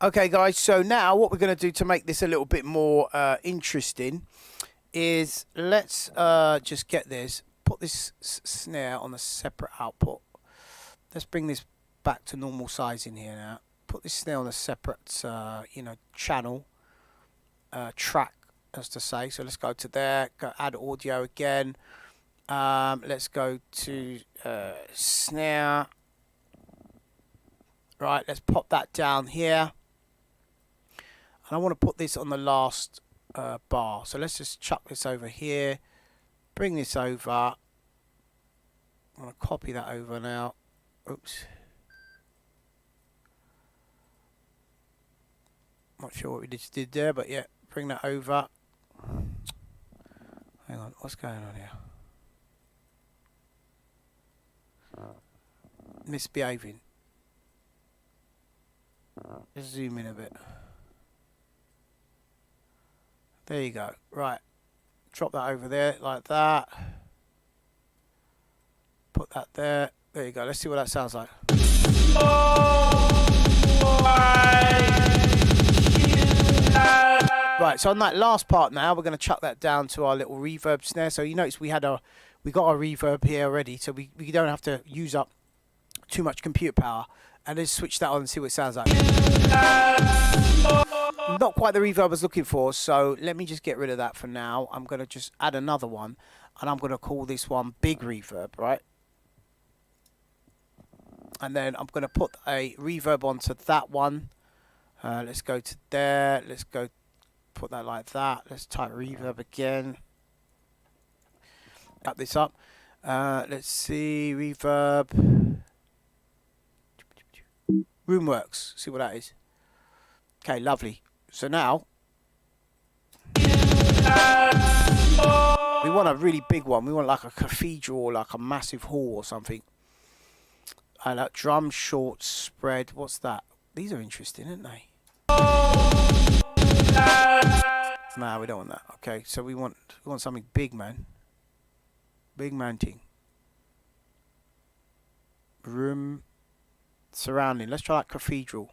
Okay guys, so now what we're going to do to make this a little bit more interesting is let's just get this, put this snare on a separate output. Let's bring this back to normal size in here now. Put this snare on a separate channel, track as to say. So let's go to there, go add audio again. Let's go to snare. Right, let's pop that down here. And I want to put this on the last bar. So let's just chuck this over here. Bring this over. I'm going to copy that over now. Oops. Not sure what we just did there, but yeah, bring that over. Hang on, what's going on here? Misbehaving. Just zoom in a bit. There you go. Right. Drop that over there like that. Put that there. There you go. Let's see what that sounds like. Right, so on that last part now, we're going to chuck that down to our little reverb snare. So you notice we got our reverb here already, so we don't have to use up too much computer power. And let's switch that on and see what it sounds like. Not quite the reverb I was looking for, so let me just get rid of that for now. I'm going to just add another one, and I'm going to call this one Big Reverb, right? And then I'm going to put a reverb onto that one. Let's go to there. Let's go put that like that. Let's type reverb again. Cut this up. Let's see, reverb. Roomworks, see what that is. Okay, lovely. So now we want a really big one. We want like a cathedral or like a massive hall or something. And that drum short spread. What's that? These are interesting, aren't they? Nah, we don't want that. Okay, so we want something big, man. Big mounting. Room surrounding. Let's try that cathedral.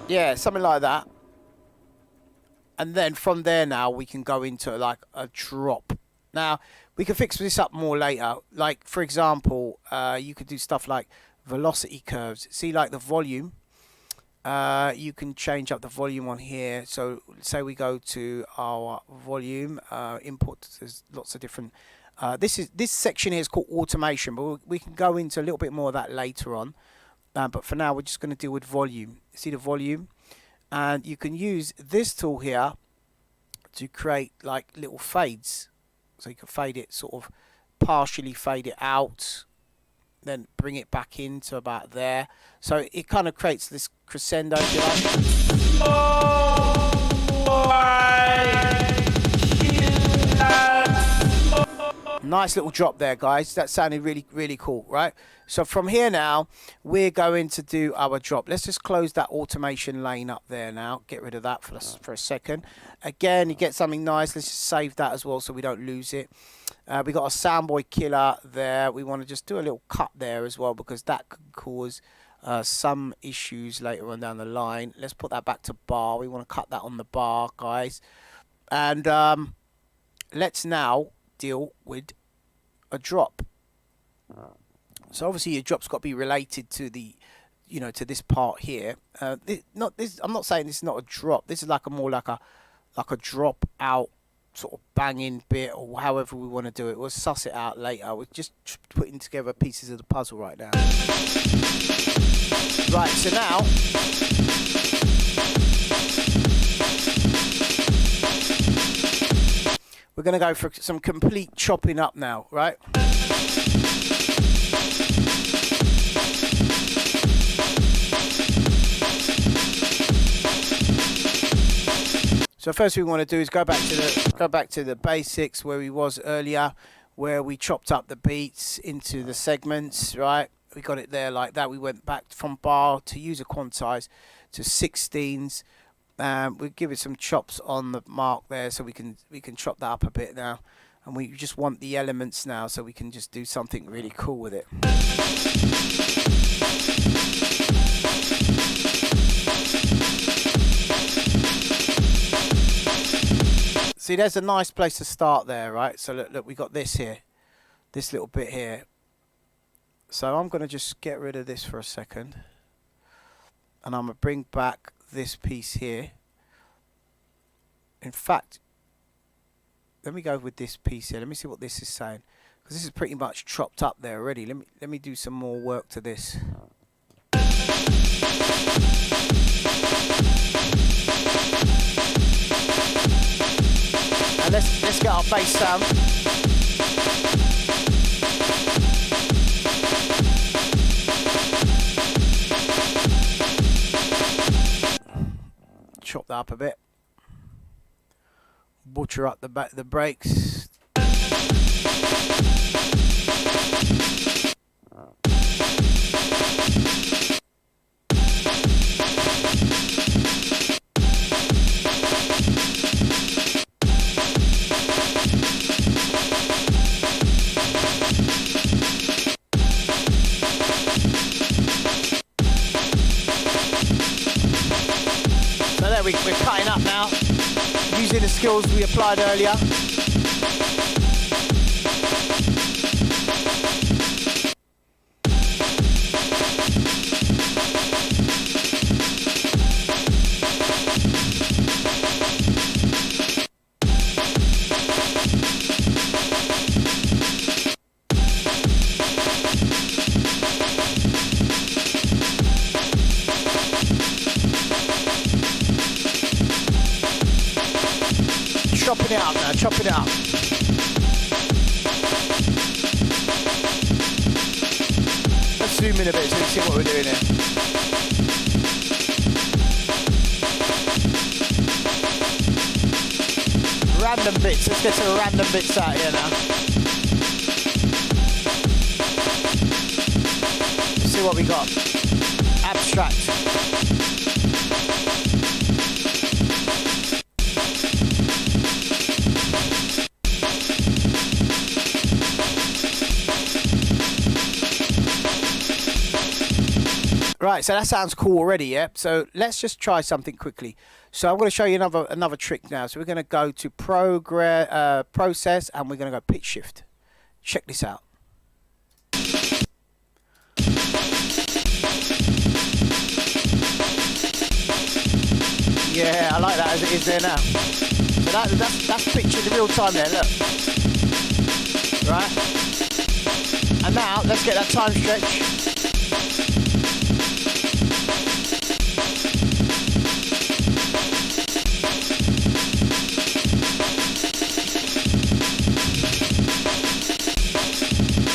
Yeah, something like that. And then from there now we can go into like a drop. Now we can fix this up more later. Like for example, you could do stuff like velocity curves. See, like the volume. You can change up the volume on here. So say we go to our volume input. There's lots of different. This section here is called automation, but we can go into a little bit more of that later on. But for now, we're just going to deal with volume. See the volume, and you can use this tool here to create like little fades. So you can fade it, sort of partially fade it out, then bring it back into about there. So it kind of creates this crescendo. Nice little drop there, guys. That sounded really, really cool, right? So from here now, we're going to do our drop. Let's just close that automation lane up there now. Get rid of that for a second. Again, you get something nice. Let's just save that as well so we don't lose it. We got a Soundboy killer there. We want to just do a little cut there as well because that could cause some issues later on down the line. Let's put that back to bar. We want to cut that on the bar, guys. And let's now deal with a drop. So obviously your drop's got to be related to the, to this part here. I'm not saying this is not a drop. This is like more like a drop out sort of banging bit, or however we want to do it. We'll suss it out later. We're just putting together pieces of the puzzle right now. Right, so now we're going to go for some complete chopping up now, right? So first thing we want to do is go back to the basics where we was earlier, where we chopped up the beats into the segments, right? We got it there like that. We went back from bar to user quantize to 16s. We'll give it some chops on the mark there, so we can chop that up a bit now. And we just want the elements now, so we can just do something really cool with it. See, there's a nice place to start there, right? So look, we got this here, this little bit here. So I'm going to just get rid of this for a second, and I'm going to bring back this piece here. In fact, let me go with this piece here. Let me see what this is saying, because this is pretty much chopped up there already. Let me do some more work to this. And let's get our bass sound. Chop that up a bit. Butcher up the breaks. So there we're cutting up now, using the skills we applied earlier. Chopping it up now, chopping it up. Let's zoom in a bit so you can see what we're doing here. Random bits, let's get some random bits out here now. Let's see what we got. Abstract. Right, so that sounds cool already, yeah? So let's just try something quickly. So I'm going to show you another trick now. So we're going to go to process, and we're going to go pitch shift. Check this out. Yeah, I like that as it is there now. So that's pictured in real time there, look. Right? And now, let's get that time stretch.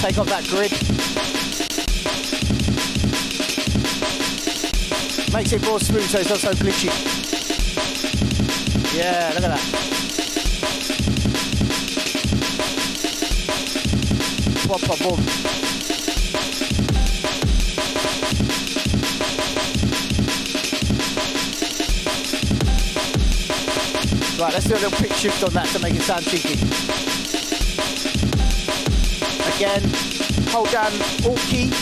Take off that grid. Makes it more smooth so it's not so glitchy. Yeah, look at that. Pop, pop, boom. Right, let's do a little pitch shift on that to make it sound cheeky. Again, hold down Alt key,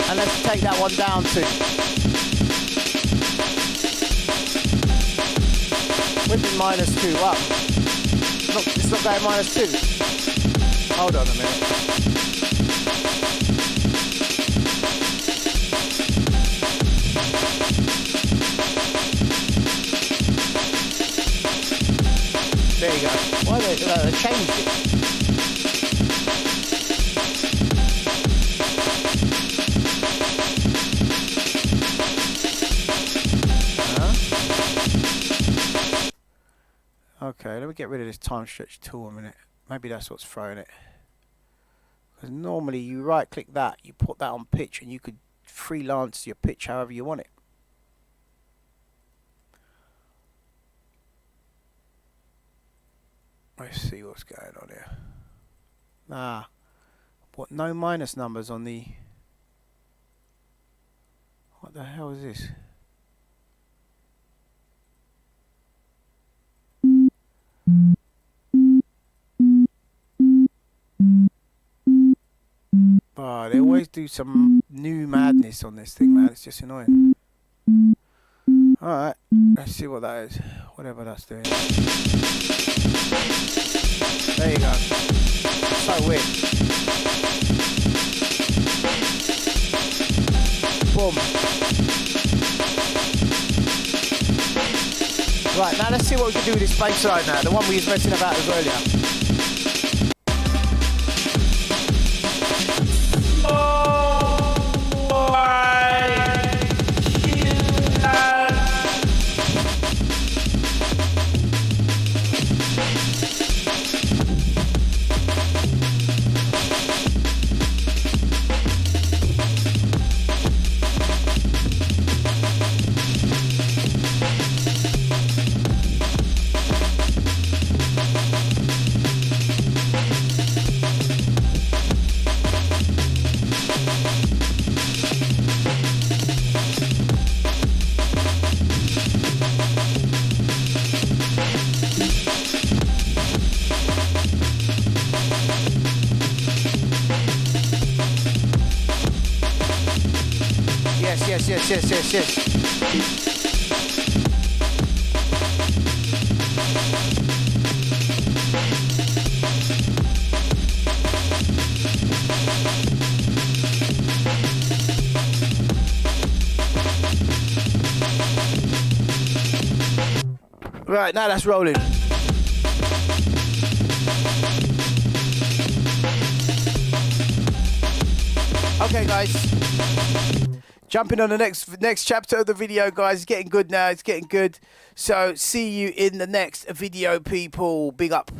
and let's take that one down too. With -2 up. It's not going -2. Hold on a minute. There you go. Why they changed it? Okay, let me get rid of this time stretch tool a minute. Maybe that's what's throwing it. Because normally you right click that, you put that on pitch, and you could freelance your pitch however you want it. Let's see what's going on here. Ah, what? No minus numbers on the. What the hell is this? Oh, they always do some new madness on this thing, man. It's just annoying. Alright, let's see what that is. whatever that's doing. There you go. So weird. Boom. Right, now let's see what we can do with this bass line now, the one we was messing about with earlier. Yes. Right, now that's rolling. Okay, guys. Jumping on the next chapter of the video, guys. It's getting good now. It's getting good. So, see you in the next video, people. Big up.